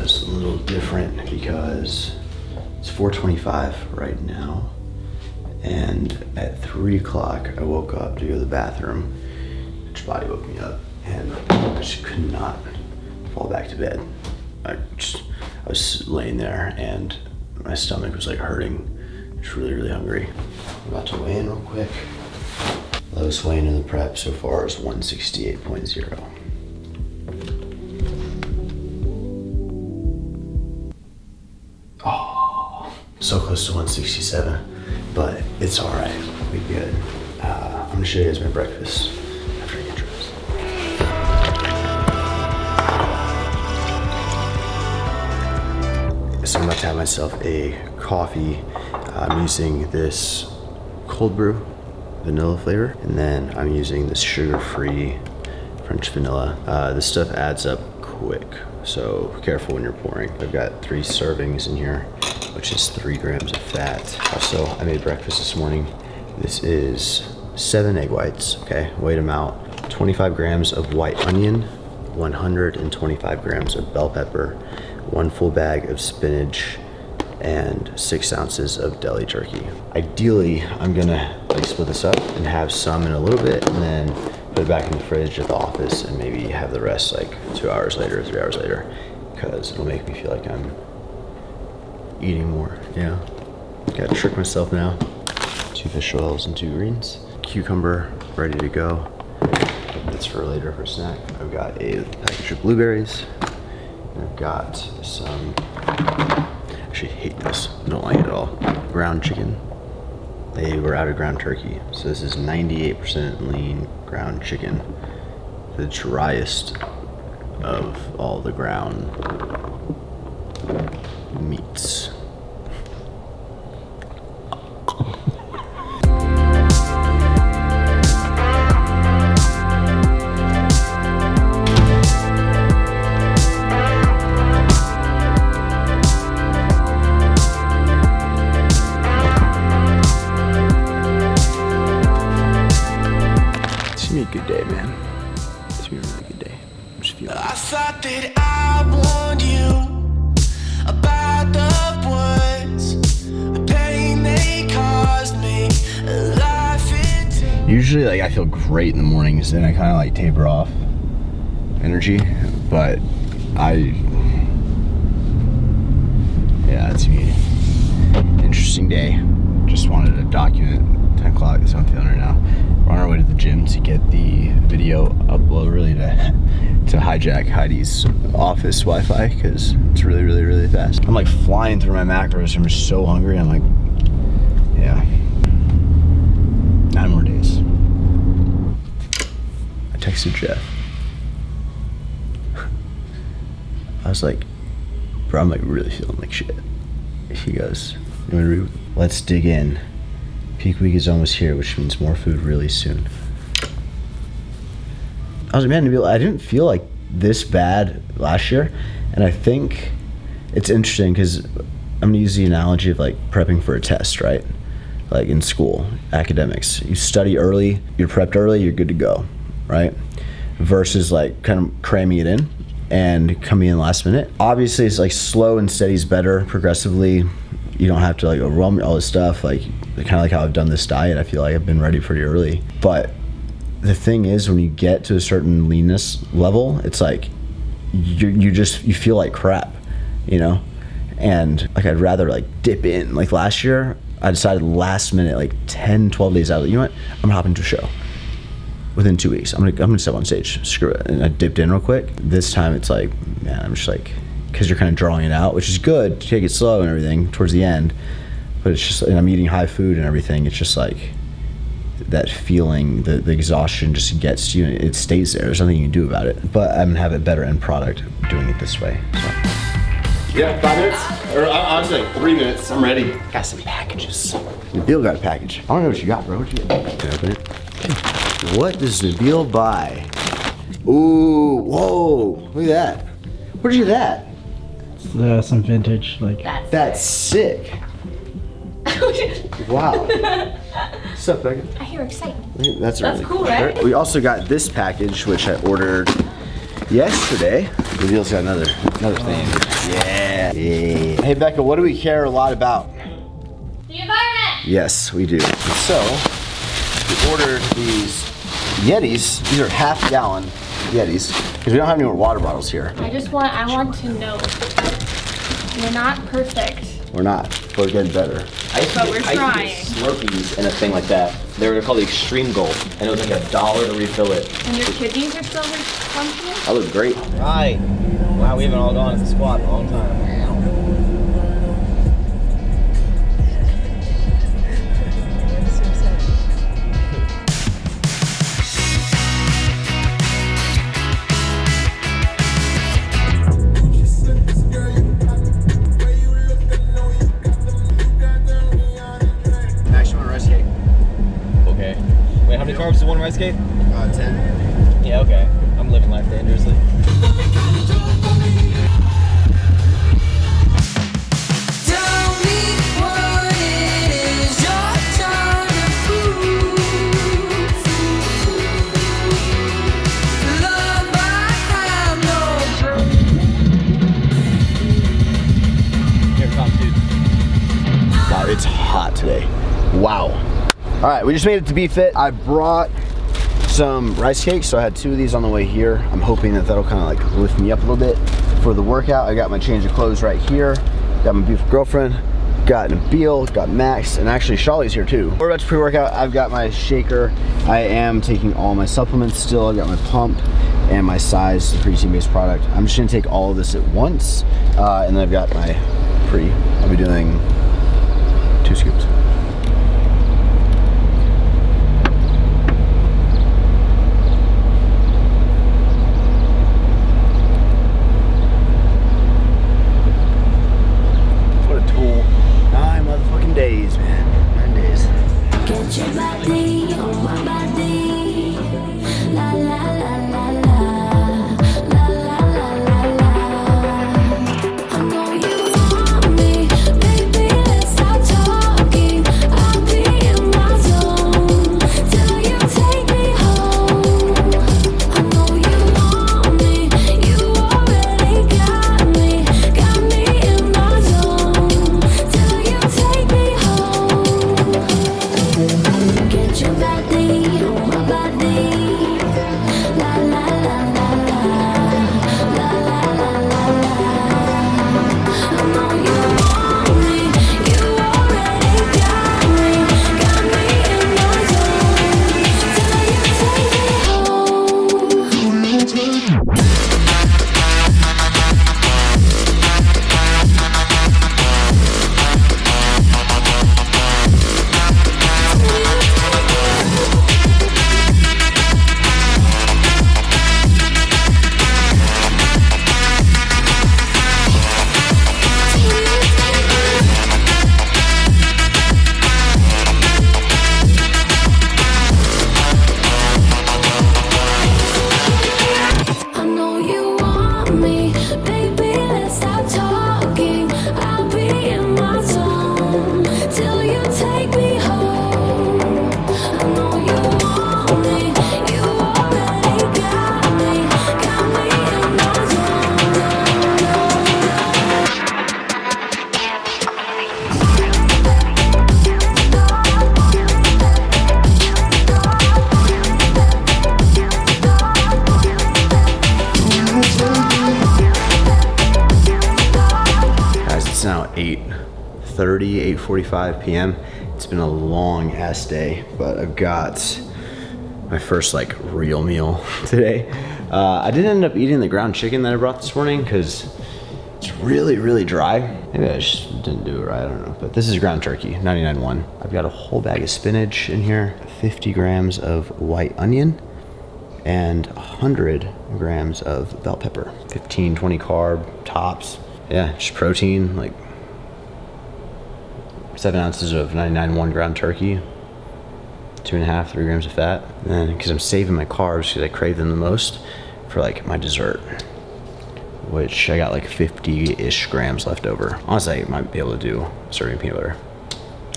was a little different because it's 4:25 right now. And at 3 o'clock, I woke up to go to the bathroom. His body woke me up and I just could not fall back to bed. I was laying there and my stomach was like hurting. Just really, really hungry. I'm about to weigh in real quick. Lowest weigh in the prep so far is 168.0. Oh, so close to 167, but it's all right. We good. I'm gonna show you guys my breakfast after I get dressed. So I'm about to have myself a coffee. I'm using this cold brew, vanilla flavor, and then I'm using this sugar-free French vanilla. This stuff adds up quick, so be careful when you're pouring. I've got 3 servings in here, which is 3 grams of fat. Also, I made breakfast this morning. This is 7 egg whites, okay? Weighed them out. 25 grams of white onion, 125 grams of bell pepper, 1 full bag of spinach, and 6 ounces of deli turkey. Ideally, I'm gonna like split this up and have some in a little bit and then put it back in the fridge at the office and maybe have the rest like 2 hours later, 3 hours later, because it'll make me feel like I'm eating more, you know? Gotta trick myself now. 2 fish oils and 2 greens. Cucumber ready to go. That's for later for snack. I've got a package of blueberries. And I've got some, I actually hate this, I don't like it at all. Ground chicken. They were out of ground turkey. So this is 98% lean ground chicken. The driest of all the ground meats. Good day, man. It's been a really good day. I'm just feeling it. I thought that I warned you about the words, the pain they caused me, life into. Usually, like, I feel great in the mornings, and I kind of like taper off energy, but yeah, it's me. Interesting day. Just wanted to document 10 o'clock. That's how I'm feeling right now. We're on our way to the gym to get the video upload, really to hijack Heidi's office Wi-Fi, because it's really, really, really fast. I'm like flying through my macros. I'm just so hungry. I'm like, yeah. 9 more days. I texted Jeff. I was like, bro, I'm like really feeling like shit. He goes, you want to read? Let's dig in. Peak week is almost here, which means more food really soon. I was like, man, I didn't feel like this bad last year. And I think it's interesting because I'm gonna use the analogy of like prepping for a test, right? Like in school, academics. You study early, you're prepped early, you're good to go, right? Versus like kind of cramming it in and coming in last minute. Obviously, it's like slow and steady is better progressively. You don't have to like overwhelm all this stuff. Like kind of like how I've done this diet, I feel like I've been ready pretty early. But the thing is, when you get to a certain leanness level, it's like you feel like crap, you know? And like I'd rather like dip in. Like last year, I decided last minute, like 10, 12 days out, you know what? I'm gonna hop into a show. Within 2 weeks, I'm gonna step on stage, screw it. And I dipped in real quick. This time it's like, man, I'm just like, because you're kind of drawing it out, which is good to take it slow and everything towards the end. But it's just, and I'm eating high food and everything. It's just like that feeling, the exhaustion just gets to you. And it stays there. There's nothing you can do about it. But I'm gonna have a better end product doing it this way. So. Yeah, 5 minutes? Or honestly, like 3 minutes. I'm ready. Got some packages. Nabil got a package. I don't know what you got, bro. What you get? Can I open it? What does Nabil buy? Ooh, whoa! Look at that. Where'd you get that? Some vintage, like. That's sick. Wow. What's up, Becca? I hear excitement. That's really cool, right? We also got this package, which I ordered Yesterday, Reveal's got another thing. Yeah. Hey Becca, what do we care a lot about? The environment! Yes, we do. So, we ordered these Yetis. These are half-gallon Yetis because we don't have any more water bottles here. I want to know. We're not perfect. We're not. We're getting better. But we're trying. Slurpees and a thing like that. They're called the Extreme Gold, and it was like $1 to refill it. And your kidneys are still functioning? That looks great. Right. Wow, we haven't all gone as a squad in a long time. Okay. Wait, how many carbs is one rice cake? 10. Yeah, okay. I'm living life dangerously. Tell me what it is you're trying to prove. Love, I have no proof. Here, Tom, dude. Wow, it's hot today. Wow. All right, we just made it to Be Fit. I brought some rice cakes, so I had 2 of these on the way here. I'm hoping that that'll kind of like lift me up a little bit for the workout. I got my change of clothes right here. Got my beautiful girlfriend, got Nabil, got Max, and actually Shawley's here too. We're about to pre-workout. I've got my shaker. I am taking all my supplements still. I got my pump and my size, the protein-based product. I'm just gonna take all of this at once, and then I've got my pre. I'll be doing 2 scoops. Days, man. 9 days. Get your body on my body. La la la la la. La la la la la. I know you want me, baby. Let's stop talking. I'll be in my zone till you take me home. I know you want me. You already got me in my zone till you take me. Get your body on my body. La la la la la. La la la la la. I know you want me. You already got me in my zone till you take me home. I know you want me, baby. Let's stop talking. I'll be in my zone till you take me home. I know you want me. You already got me in my Guys, it's now 8:30, 8:45 p.m. It's been a long ass day, but I've got my first like real meal today. I didn't end up eating the ground chicken that I brought this morning because it's really, really dry. Maybe I just didn't do it right, I don't know. But this is ground turkey, 99.1. I've got a whole bag of spinach in here, 50 grams of white onion, and 100 grams of bell pepper. 15, 20 carb, tops. Yeah, just protein, like 7 ounces of 99.1 ground turkey, 2.5, 3 grams of fat. And then, because I'm saving my carbs because I crave them the most, for like my dessert, which I got like 50-ish grams left over. Honestly, I might be able to do a serving of peanut butter,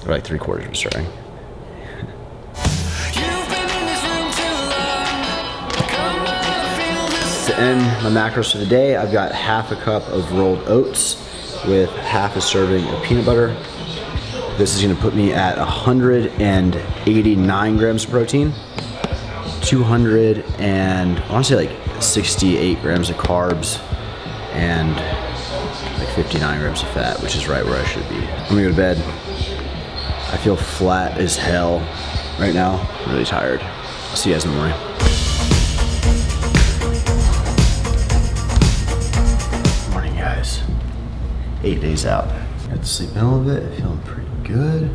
or like 3/4 of a serving. You've been in this room too long. Come on, feel the to end my macros for the day, I've got half a cup of rolled oats with half a serving of peanut butter. This is gonna put me at 189 grams of protein, 200 and I wanna say like 68 grams of carbs, and like 59 grams of fat, which is right where I should be. I'm gonna go to bed. I feel flat as hell right now. I'm really tired. I'll see you guys in the morning. Morning, guys. 8 days out. Got to sleep in a little bit. Feeling pretty good.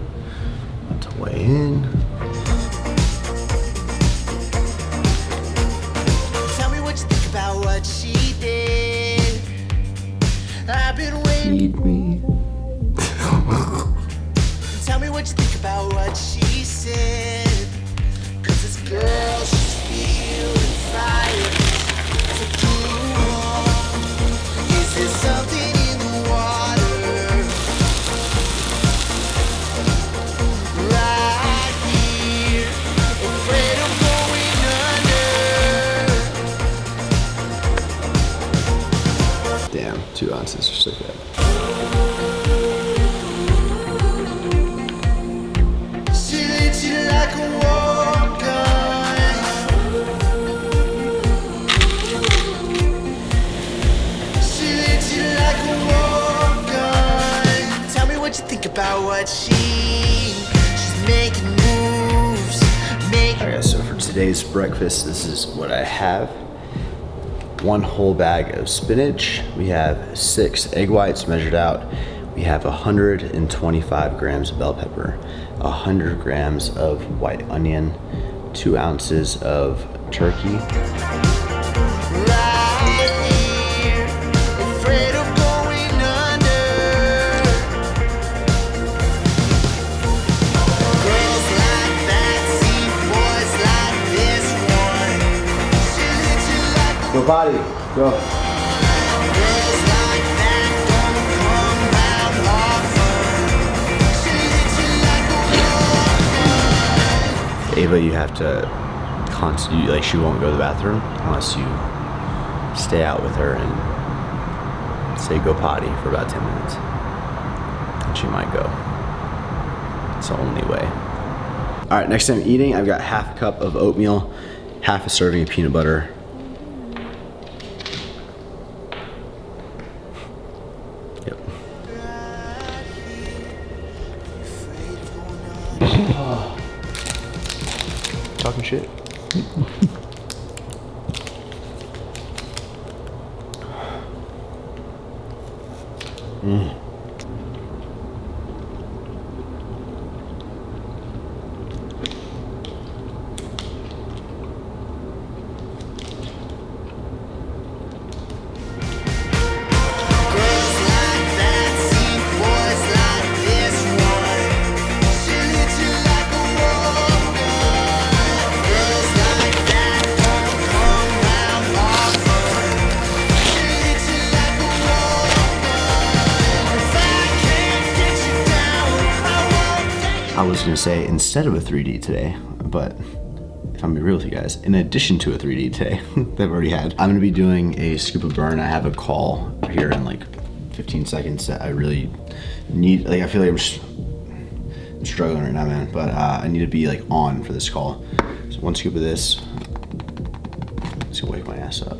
About to weigh in. Tell me what you think about what she did. I've been waiting. Feed me. Tell me what you think about what she said. Cause this girl, she's feeling fire. So do is there something in the water? Right here, afraid of going under. Damn, 2 ounces, just like that. She lit you like a war gun. She lit you like a war gun. Tell me what you think about what she's making moves. Alright guys, so for today's breakfast, this is what I have. 1 whole bag of spinach. We have 6 egg whites measured out. We have 125 grams of bell pepper, 100 grams of white onion, 2 ounces of turkey. Right here, afraid of going under. Girls like that, see boys like this one. She lit you like a Go body, go. girls like that don't come round often. She lit you like a war gun. Ava, you have to constantly, like she won't go to the bathroom unless you stay out with her and say go potty for about 10 minutes. And she might go. It's the only way. All right, next time eating, I've got half a cup of oatmeal, half a serving of peanut butter. Yep. Talking shit. Girls like that, see boys like this one. She lit you like a war gun. Girls like that don't come round often. She lit you like a war gun. If I can't get you down, I won't take I was gonna say instead of a 3D today, but if I'm gonna be real with you guys, in addition to a 3D today that I've already had, I'm gonna be doing a scoop of burn. I have a call here in like 15 seconds that I really need. Like I feel like I'm struggling right now, man, but I need to be like on for this call. So 1 scoop of this, it's gonna wake my ass up.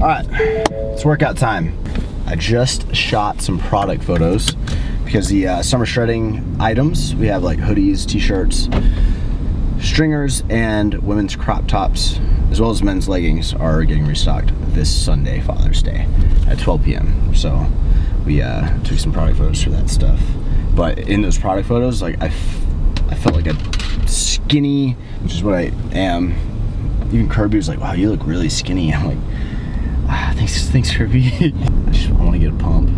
All right, it's workout time. I just shot some product photos because the summer shredding items, we have like hoodies, t-shirts, stringers, and women's crop tops, as well as men's leggings are getting restocked this Sunday, Father's Day, at 12 p.m. So we took some product photos for that stuff. But in those product photos, like I felt like a skinny, which is what I am. Even Kirby was like, wow, you look really skinny. I'm like, thanks Kirby. I want to get a pump.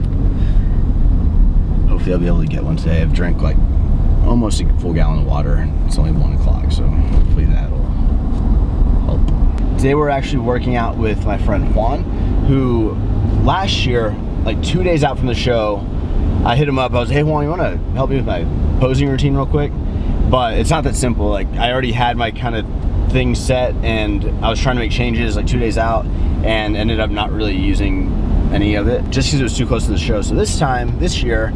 Hopefully I'll be able to get one today. I've drank like almost a full gallon of water. It's only 1 o'clock, so hopefully that'll help. Today we're actually working out with my friend Juan, who last year, like 2 days out from the show, I hit him up. I was, hey Juan, you want to help me with my posing routine real quick? But it's not that simple. Like I already had my kind of thing set, and I was trying to make changes like 2 days out, and ended up not really using any of it just because it was too close to the show. So this year,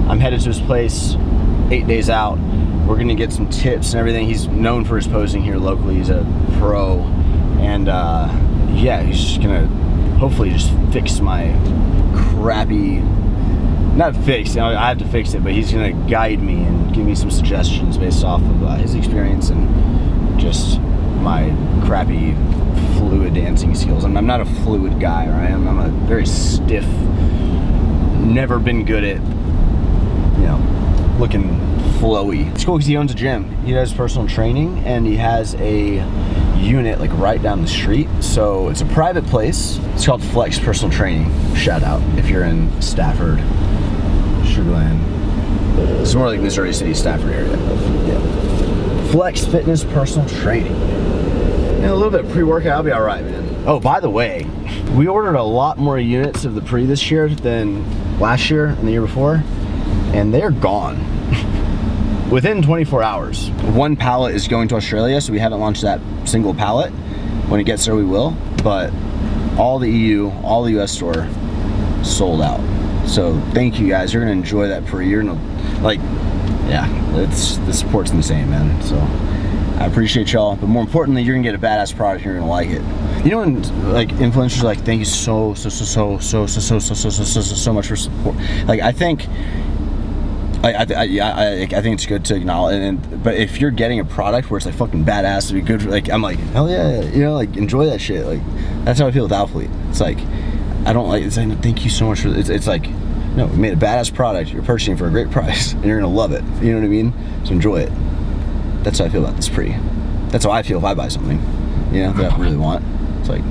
I'm headed to his place 8 days out. We're gonna get some tips and everything. He's known for his posing here locally. He's a pro, and yeah, he's just gonna hopefully just fix my crappy, not fix, you know, I have to fix it, but he's gonna guide me and give me some suggestions based off of his experience and just my crappy fluid dancing skills. I'm not a fluid guy, right? I'm a very stiff, never been good at, you know, looking flowy. It's cool because he owns a gym. He does personal training, and he has a unit like right down the street. So it's a private place. It's called Flex Personal Training. Shout out if you're in Stafford, Sugar Land. It's more like Missouri City, Stafford area. Yeah. Flex Fitness Personal Training. And a little bit of pre-workout, I'll be all right, man. Oh, by the way, we ordered a lot more units of the pre this year than last year and the year before, and they're gone. Within 24 hours. One pallet is going to Australia, so we haven't launched that single pallet. When it gets there, we will. But all the EU, all the US store sold out. So thank you guys. You're gonna enjoy that pre. You're gonna, like, yeah, the support's insane, man. So I appreciate y'all, but more importantly, you're gonna get a badass product. You're gonna like it. You know when like influencers are like, thank you so much for support. Like I think. I think it's good to acknowledge, but if you're getting a product where it's like fucking badass to be good, like I'm like hell yeah, you know, like enjoy that shit. Like that's how I feel with Alphalete. It's like I don't like. It's like thank you so much for. It's like no, we made a badass product. You're purchasing for a great price, and you're gonna love it. You know what I mean? So enjoy it. That's how I feel about this pre. That's how I feel if I buy something, you know, that I really want. It's like,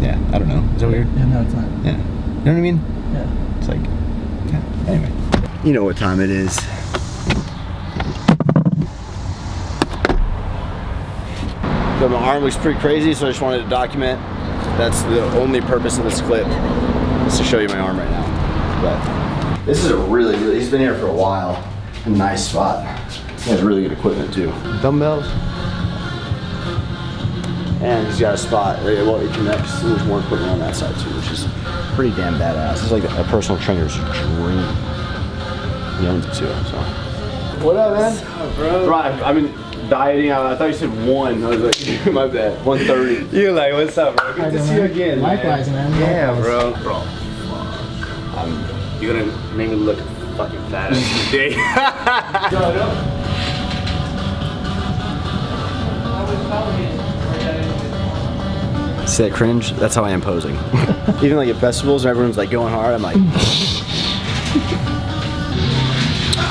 yeah, I don't know. Is that weird? Yeah, no, it's not. Yeah, you know what I mean? Yeah. It's like, yeah. Anyway. You know what time it is. So my arm looks pretty crazy, so I just wanted to document. That's the only purpose of this clip, is to show you my arm right now. But this is a really, he's been here for a while. A nice spot. He has really good equipment too. Dumbbells. And he's got a spot, well, it connects. There's more equipment on that side too, which is pretty damn badass. It's like a personal trainer's dream. He owns it too, so. What up, man? What's up, bro? Bro, I've been dieting. I thought you said 1. I was like, my bad. 1:30. You're like, what's up, bro? Good to see you again. Likewise, man. Yeah, bro. Bro, you're gonna make me look fucking fat today. See that cringe? That's how I am posing. Even like at festivals, everyone's like going hard. I'm like.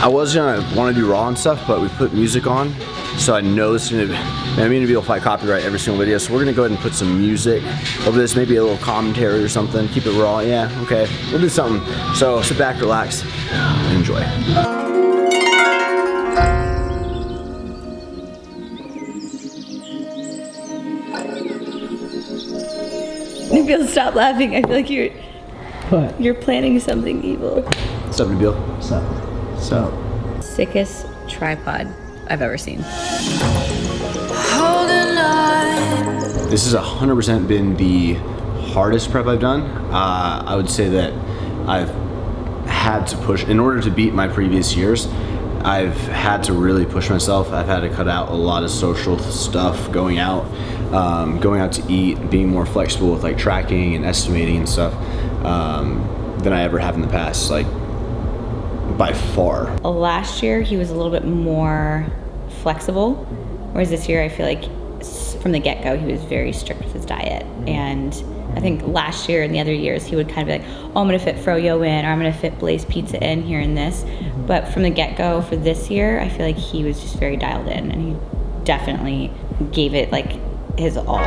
I was gonna want to do raw and stuff, but we put music on, so I know this is gonna be, I'm gonna be able to fight copyright every single video, so we're gonna go ahead and put some music over this, maybe a little commentary or something, keep it raw, yeah, okay, we'll do something. So sit back, relax, and enjoy. Nabil, stop laughing. I feel like What? you're planning something evil. What's up, Nabil? What's up? So, Sickest tripod I've ever seen. this has 100% been the hardest prep I've done. I would say that I've had to push, in order to beat my previous years, I've had to really push myself. I've had to cut out a lot of social stuff, going out to eat, being more flexible with like tracking and estimating and stuff than I ever have in the past, like by far. Last year, he was a little bit more flexible, whereas this year, I feel like from the get-go, he was very strict with his diet. And I think last year and the other years, he would kind of be like, oh, I'm gonna fit Froyo in, or I'm gonna fit Blaze Pizza in here and this. But from the get-go for this year, I feel like he was just very dialed in, and he definitely gave it like his all.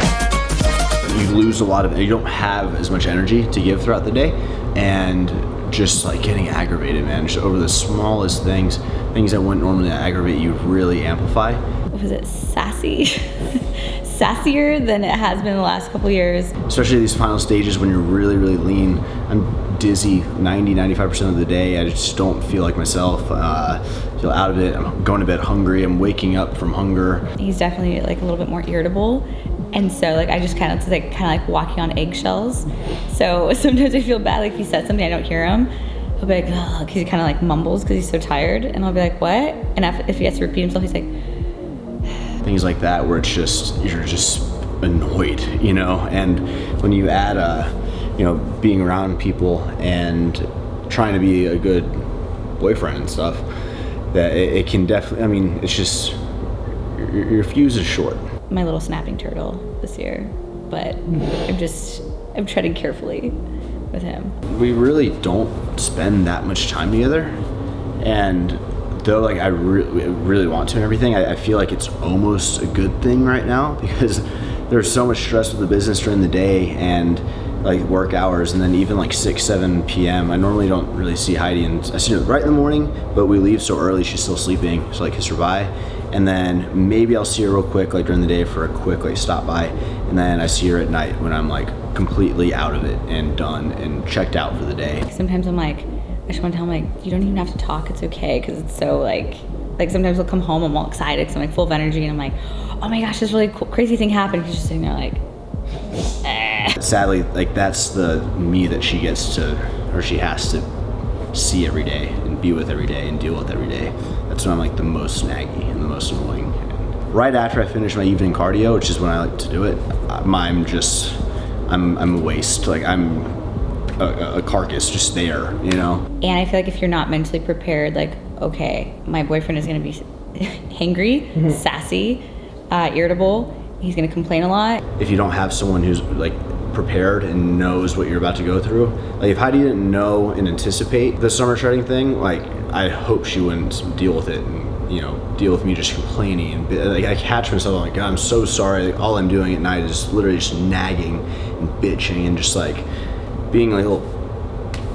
You lose a lot of, you don't have as much energy to give throughout the day, and just like getting aggravated, man, just over the smallest things that wouldn't normally aggravate you really amplify. Was it sassy? Sassier than it has been the last couple years. Especially these final stages when you're really, really lean. I'm dizzy 95% of the day. I just don't feel like myself. Feel out of it. I'm going to bed hungry. I'm waking up from hunger. He's definitely like a little bit more irritable. And so like I just kind of walking on eggshells. So sometimes I feel bad, like if he said something I don't hear him, he'll be like, oh, because he kind of like mumbles because he's so tired. And I'll be like, what? And if he has to repeat himself, he's like, things like that where it's just, you're just annoyed, you know? And when you add, you know, being around people and trying to be a good boyfriend and stuff, that it can definitely, I mean, it's just, your fuse is short. my little snapping turtle this year, but I'm treading carefully with him. We really don't spend that much time together, and though like I really want to and everything, I feel like it's almost a good thing right now because there's so much stress with the business during the day and like work hours, and then even like 6-7 p.m. I normally don't really see Heidi, and I see her right in the morning, but we leave so early she's still sleeping, so like kiss her bye, and then maybe I'll see her real quick like during the day for a quick like stop by, and then I see her at night when I'm like completely out of it and done and checked out for the day. Sometimes I'm like, I just want to tell him like, you don't even have to talk, it's okay, because it's so like sometimes I'll come home, I'm all excited because I'm like full of energy, and I'm like, oh my gosh, this really cool, crazy thing happened. He's just sitting there like, Sadly, like that's the me that she gets to, or she has to see every day and be with every day and deal with every day. That's when I'm like the most snaggy and the most annoying. And right after I finish my evening cardio, which is when I like to do it, I'm a waste. Like I'm a carcass just there, you know? and I feel like if you're not mentally prepared, like, okay, my boyfriend is going to be hangry, sassy, irritable, he's going to complain a lot. If you don't have someone who's like prepared and knows what you're about to go through, like if Heidi didn't know and anticipate the summer shredding thing, like I hope she wouldn't deal with it and, you know, deal with me just complaining and like I catch myself, I'm like, God, I'm so sorry. Like, all I'm doing at night is literally just nagging and bitching and just like being like a little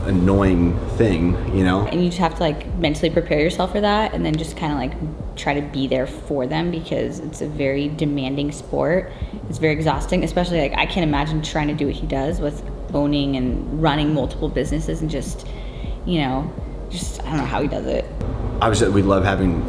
annoying thing, you know? And you just have to like mentally prepare yourself for that, and then just kind of like try to be there for them, because it's a very demanding sport. It's very exhausting, especially like I can't imagine trying to do what he does with owning and running multiple businesses and just, you know, just I don't know how he does it. Obviously, we love having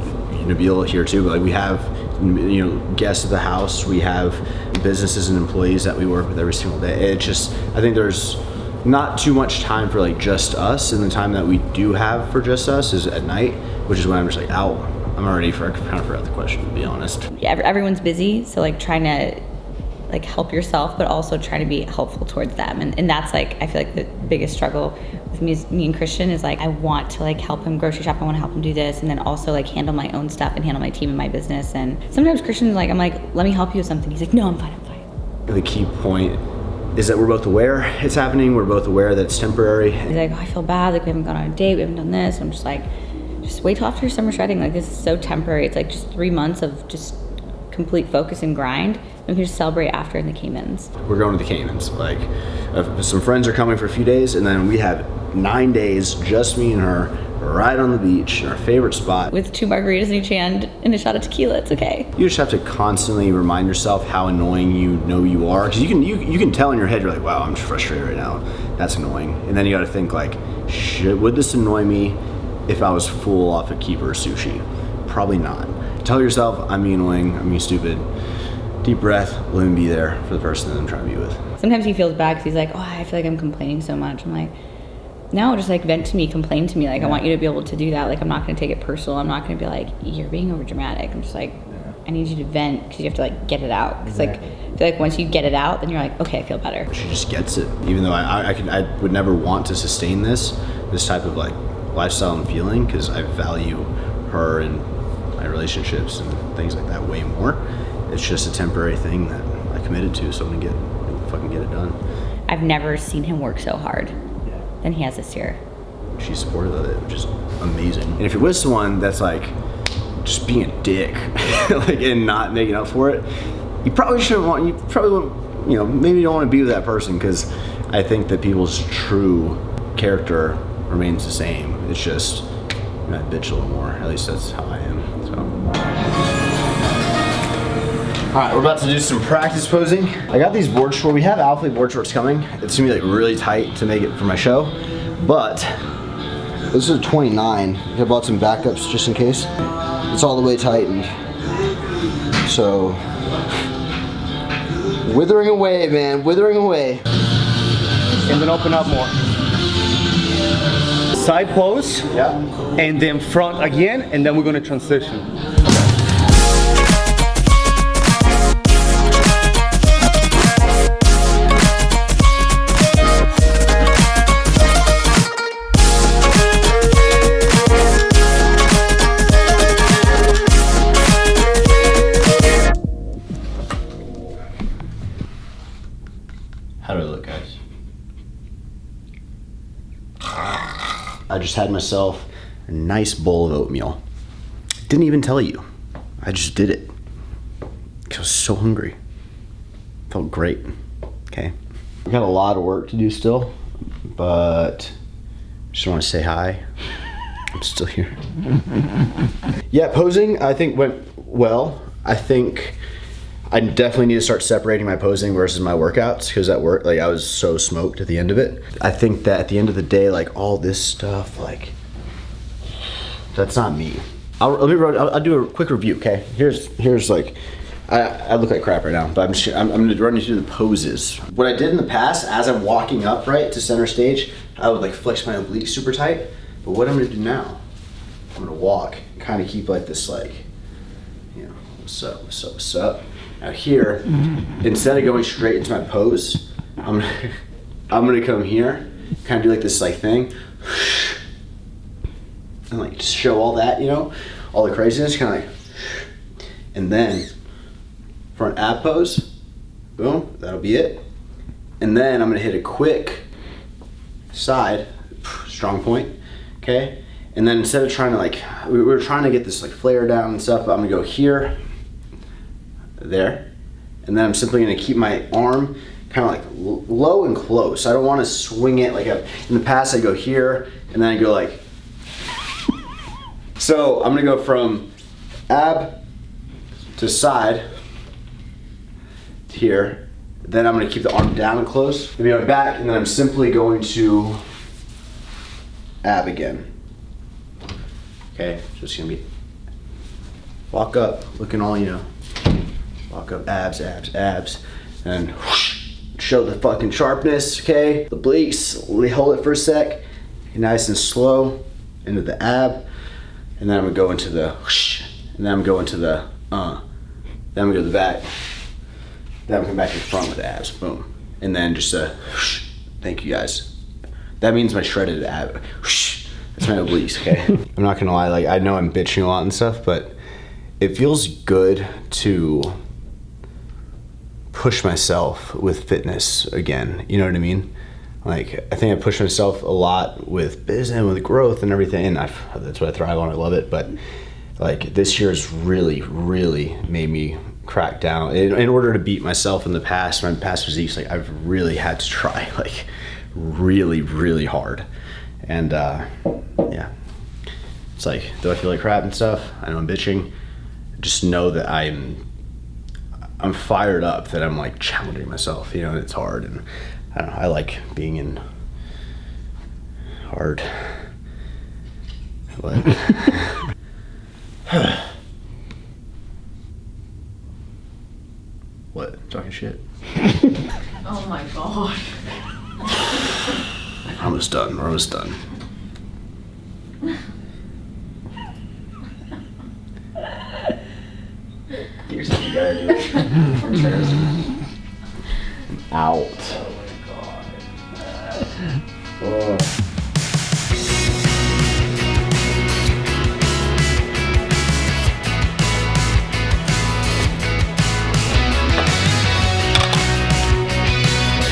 Nabil here too, but like we have, you know, guests at the house, we have businesses and employees that we work with every single day. It just, I think there's not too much time for like just us, and the time that we do have for just us is at night, which is when I'm just like, ow, I'm already kind of forgot the question, to be honest. Yeah, everyone's busy, so like trying to like help yourself, but also trying to be helpful towards them, and that's like I feel like the biggest struggle with me and Christian is like I want to like help him grocery shop, I want to help him do this, and then also like handle my own stuff and handle my team and my business. And sometimes Christian's like, I'm like, let me help you with something. He's like, no, I'm fine. The key point is that we're both aware it's happening, we're both aware that it's temporary. He's like, oh, I feel bad, like we haven't gone on a date, we haven't done this. I'm just like, just wait till after your summer shredding, like this is so temporary. It's like just 3 months of just complete focus and grind, and we can just celebrate after in the Caymans. We're going to the Caymans. Like some friends are coming for a few days, and then we have 9 days, just me and her, right on the beach in our favorite spot. With 2 margaritas in each hand and a shot of tequila, it's okay. You just have to constantly remind yourself how annoying you know you are, because you can tell in your head, you're like, wow, I'm just frustrated right now. That's annoying. And then you got to think like, would this annoy me if I was full off of keeper sushi? Probably not. Tell yourself, I'm being annoying, I'm being stupid. Deep breath, let me be there for the person that I'm trying to be with. Sometimes he feels bad because he's like, oh, I feel like I'm complaining so much. I'm like, no, just like vent to me, complain to me. Like, I want you to be able to do that. Like, I'm not going to take it personal. I'm not going to be like, you're being over dramatic. I'm just like, I need you to vent, because you have to like get it out. Because like, I feel like once you get it out, then you're like, okay, I feel better. She just gets it. Even though I would never want to sustain this type of like lifestyle and feeling, because I value her and my relationships and things like that way more. It's just a temporary thing that I committed to, so I'm gonna fucking get it done. I've never seen him work so hard than he has this year. She's supportive of it, which is amazing. And if you're with someone that's like just being a dick, like and not making up for it, you probably won't, you know, maybe you don't want to be with that person, because I think that people's true character remains the same. It's just I bitch a little more. At least that's how I am. So. All right, we're about to do some practice posing. I got these board shorts. We have Alphalete board shorts coming. It's gonna be like really tight to make it for my show, but this is a 29. I bought some backups just in case. It's all the way tightened. So, withering away, man, withering away. And then open up more. Side pose, Yeah. and then front again, and then we're gonna transition. How do I look, guys? I just had myself a nice bowl of oatmeal. Didn't even tell you. I just did it. 'Cause I was so hungry. Felt great. Okay. We got a lot of work to do still, but just want to say hi. I'm still here. Yeah, posing I think went well. I think I definitely need to start separating my posing versus my workouts, because at work, like, I was so smoked at the end of it. I think that at the end of the day, like, all this stuff, like, that's not me. I'll do a quick review, okay? Here's like, I look like crap right now, but I'm gonna run you through the poses. What I did in the past, as I'm walking up, right, to center stage, I would like flex my obliques super tight. But what I'm gonna do now, I'm gonna walk, kind of keep like this, like, you know, what's up, what's up, what's up. Now here, instead of going straight into my pose, I'm gonna come here, kind of do like this like thing, and like just show all that, you know, all the craziness, kind of like, and then for an ab pose, boom, that'll be it. And then I'm gonna hit a quick side, strong point, okay? And then instead of trying to like, we were trying to get this like flare down and stuff, but I'm gonna go here, there, and then I'm simply going to keep my arm kind of like low and close. I don't want to swing it like in the past. I go here and then I go like, so I'm going to go from ab to side to here, then I'm going to keep the arm down and close, maybe on my back, and then I'm simply going to ab again. Okay, so it's going to be walk up looking all, you know, walk up, abs, abs, abs, and whoosh, show the fucking sharpness, okay? The obliques, hold it for a sec, nice and slow, into the ab, and then I'm gonna go into the whoosh, and then I'm going to the, then I'm gonna go to the back, then I'm coming back in front with the abs, boom. And then just a whoosh, thank you guys. That means my shredded ab, whoosh, that's my obliques, okay? I'm not gonna lie, like, I know I'm bitching a lot and stuff, but it feels good to push myself with fitness again, you know what I mean? Like, I think I push myself a lot with business, with growth and everything, and that's what I thrive on, I love it, but like this year has really, really made me crack down. In order to beat myself in the past, my past physiques, like I've really had to try, like really, really hard. And yeah, it's like, do I feel like crap and stuff? I know I'm bitching. Just know that I'm fired up, that I'm like challenging myself, you know, and it's hard, and I don't know, I like being in hard. What? What? Talking shit? Oh my god. We're almost done, we're almost done. Here's what you gotta do. Out. Oh.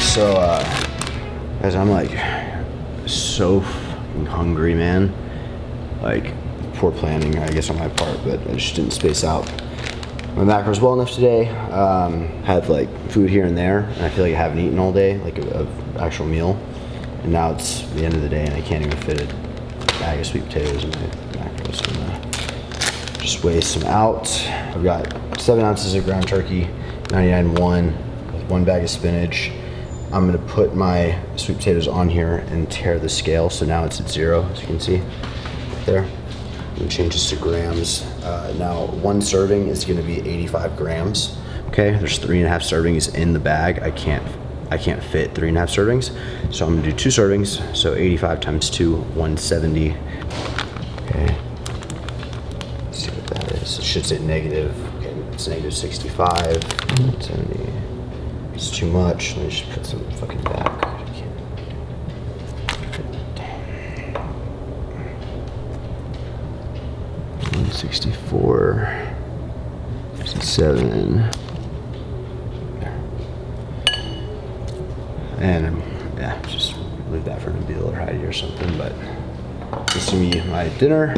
So, guys, I'm like so fucking hungry, man. Like, poor planning, I guess, on my part, but I just didn't space out my macros well enough today. Had like food here and there, and I feel like I haven't eaten all day, like a actual meal. And now it's the end of the day and I can't even fit a bag of sweet potatoes in my macros. So I'm gonna just weigh some out. I've got 7 ounces of ground turkey, 99.1 with 1 bag of spinach. I'm gonna put my sweet potatoes on here and tear the scale. So now it's at 0, as you can see there. I'm gonna change this to grams. Now 1 serving is gonna be 85 grams. Okay, there's 3.5 servings in the bag. I can't fit 3.5 servings. So I'm gonna do 2 servings. So 85 times 2, 170. Okay. Let's see what that is. It should say negative. Okay, it's negative 65, 170. It's too much. Let me just put some fucking back. 164, 67. And yeah, just leave that for Nabila or Heidi or something. But this is gonna be my dinner.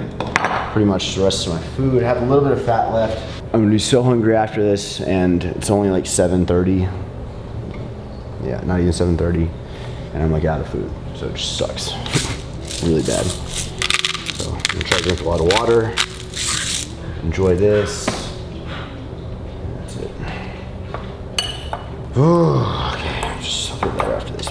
Pretty much the rest of my food. I have a little bit of fat left. I'm gonna be so hungry after this, and it's only like 7:30. Yeah, not even 7:30, and I'm like out of food, so it just sucks, really bad. So I'm gonna try to drink a lot of water. Enjoy this. That's it. Okay, I'll feel better after this.